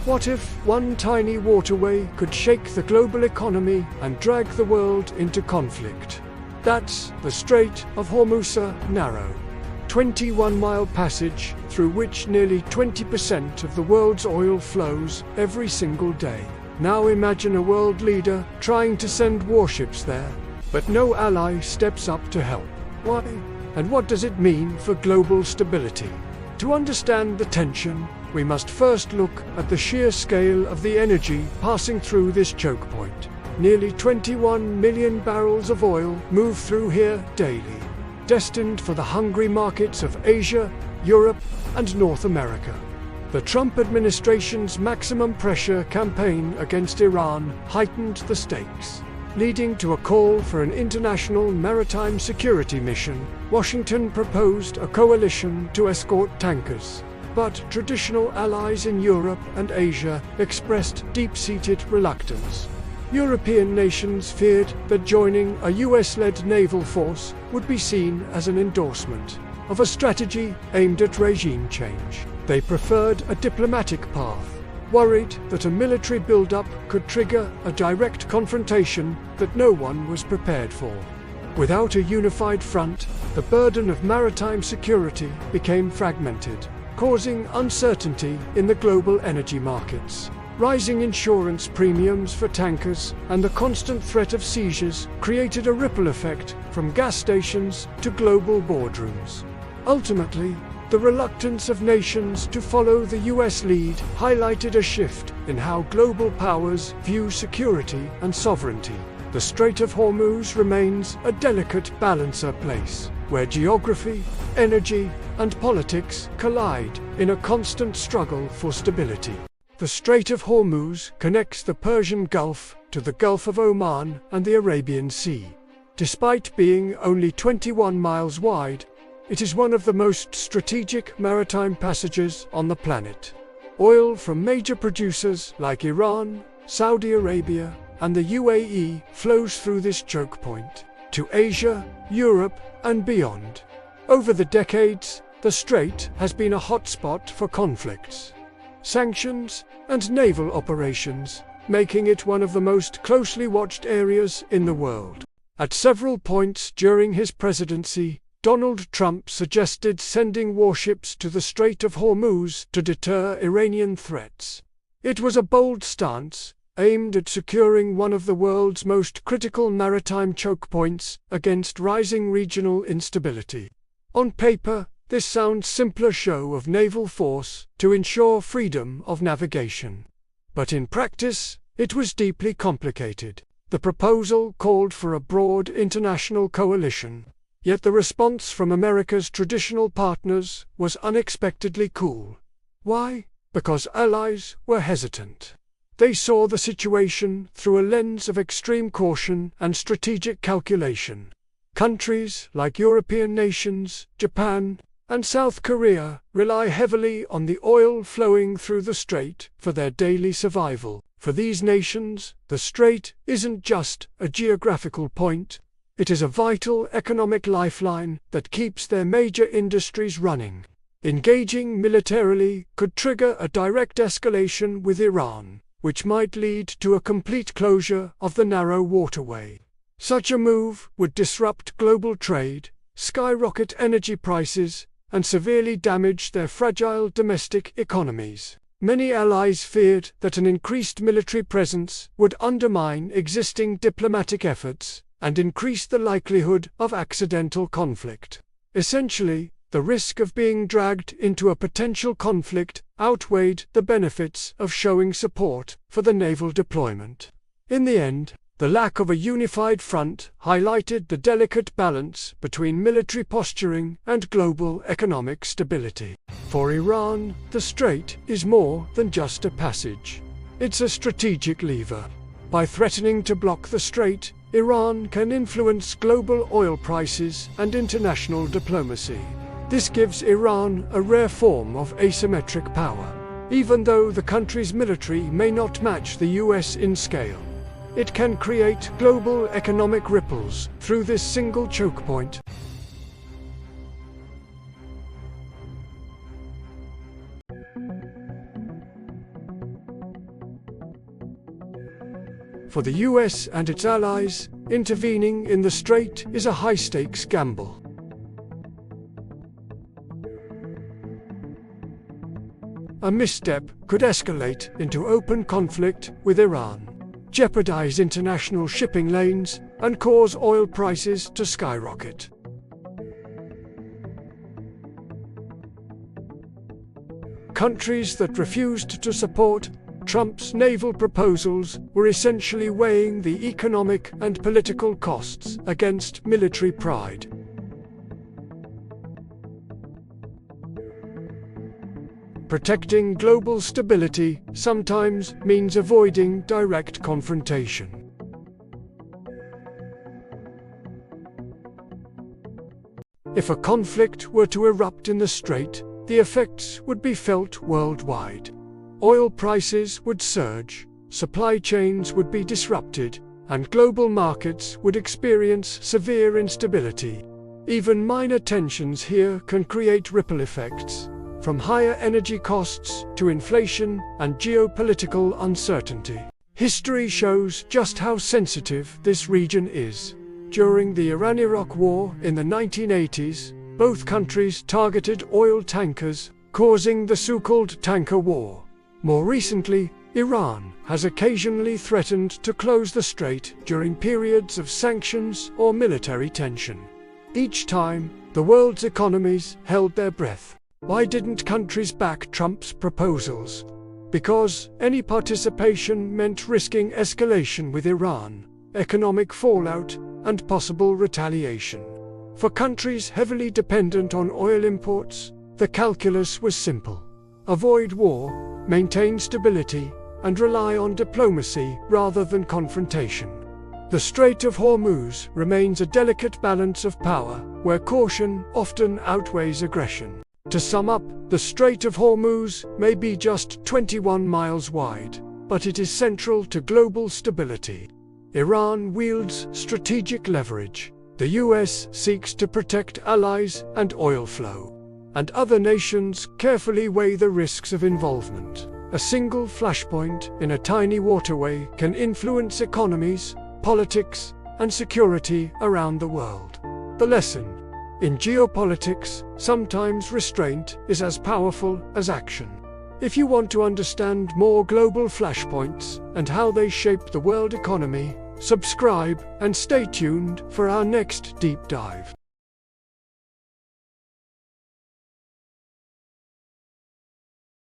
What if one tiny waterway could shake the global economy and drag the world into conflict? That's the Strait of Hormuz, a narrow, 21-mile passage through which nearly 20% of the world's oil flows every single day. Now imagine a world leader trying to send warships there, but no ally steps up to help. Why? And what does it mean for global stability? To understand the tension, we must first look at the sheer scale of the energy passing through this choke point. Nearly 21 million barrels of oil move through here daily, destined for the hungry markets of Asia, Europe, and North America. The Trump administration's maximum pressure campaign against Iran heightened the stakes, leading to a call for an international maritime security mission. Washington proposed a coalition to escort tankers, but traditional allies in Europe and Asia expressed deep-seated reluctance. European nations feared that joining a US-led naval force would be seen as an endorsement of a strategy aimed at regime change. They preferred a diplomatic path, worried that a military buildup could trigger a direct confrontation that no one was prepared for. Without a unified front, the burden of maritime security became fragmented, causing uncertainty in the global energy markets. Rising insurance premiums for tankers and the constant threat of seizures created a ripple effect from gas stations to global boardrooms. Ultimately, the reluctance of nations to follow the US lead highlighted a shift in how global powers view security and sovereignty. The Strait of Hormuz remains a delicate balancer place, where geography, energy, and politics collide in a constant struggle for stability. The Strait of Hormuz connects the Persian Gulf to the Gulf of Oman and the Arabian Sea. Despite being only 21 miles wide, it is one of the most strategic maritime passages on the planet. Oil from major producers like Iran, Saudi Arabia, and the UAE flows through this choke point to Asia, Europe, and beyond. Over the decades, the strait has been a hotspot for conflicts, sanctions, and naval operations, making it one of the most closely watched areas in the world. At several points during his presidency, Donald Trump suggested sending warships to the Strait of Hormuz to deter Iranian threats. It was a bold stance, aimed at securing one of the world's most critical maritime choke points against rising regional instability. On paper, this sounds simpler show of naval force to ensure freedom of navigation. But in practice, it was deeply complicated. The proposal called for a broad international coalition, yet the response from America's traditional partners was unexpectedly cool. Why? Because allies were hesitant. They saw the situation through a lens of extreme caution and strategic calculation. Countries like European nations, Japan, and South Korea rely heavily on the oil flowing through the strait for their daily survival. For these nations, the strait isn't just a geographical point. It is a vital economic lifeline that keeps their major industries running. Engaging militarily could trigger a direct escalation with Iran, which might lead to a complete closure of the narrow waterway. Such a move would disrupt global trade, skyrocket energy prices, and severely damage their fragile domestic economies. Many allies feared that an increased military presence would undermine existing diplomatic efforts and increase the likelihood of accidental conflict. Essentially, the risk of being dragged into a potential conflict outweighed the benefits of showing support for the naval deployment. In the end, the lack of a unified front highlighted the delicate balance between military posturing and global economic stability. For Iran, the strait is more than just a passage. It's a strategic lever. By threatening to block the strait, Iran can influence global oil prices and international diplomacy. This gives Iran a rare form of asymmetric power. Even though the country's military may not match the US in scale, it can create global economic ripples through this single choke point. For the US and its allies, intervening in the strait is a high-stakes gamble. A misstep could escalate into open conflict with Iran, jeopardize international shipping lanes, and cause oil prices to skyrocket. Countries that refused to support Trump's naval proposals were essentially weighing the economic and political costs against military pride. Protecting global stability sometimes means avoiding direct confrontation. If a conflict were to erupt in the strait, the effects would be felt worldwide. Oil prices would surge, supply chains would be disrupted, and global markets would experience severe instability. Even minor tensions here can create ripple effects, from higher energy costs to inflation and geopolitical uncertainty. History shows just how sensitive this region is. During the Iran-Iraq War in the 1980s, both countries targeted oil tankers, causing the so-called tanker war. More recently, Iran has occasionally threatened to close the strait during periods of sanctions or military tension. Each time, the world's economies held their breath. Why didn't countries back Trump's proposals? Because any participation meant risking escalation with Iran, economic fallout, and possible retaliation. For countries heavily dependent on oil imports, the calculus was simple. Avoid war, maintain stability, and rely on diplomacy rather than confrontation. The Strait of Hormuz remains a delicate balance of power, where caution often outweighs aggression. To sum up, the Strait of Hormuz may be just 21 miles wide, but it is central to global stability. Iran wields strategic leverage. The US seeks to protect allies and oil flow. And other nations carefully weigh the risks of involvement. A single flashpoint in a tiny waterway can influence economies, politics, and security around the world. The lesson: in geopolitics, sometimes restraint is as powerful as action. If you want to understand more global flashpoints and how they shape the world economy, subscribe and stay tuned for our next deep dive.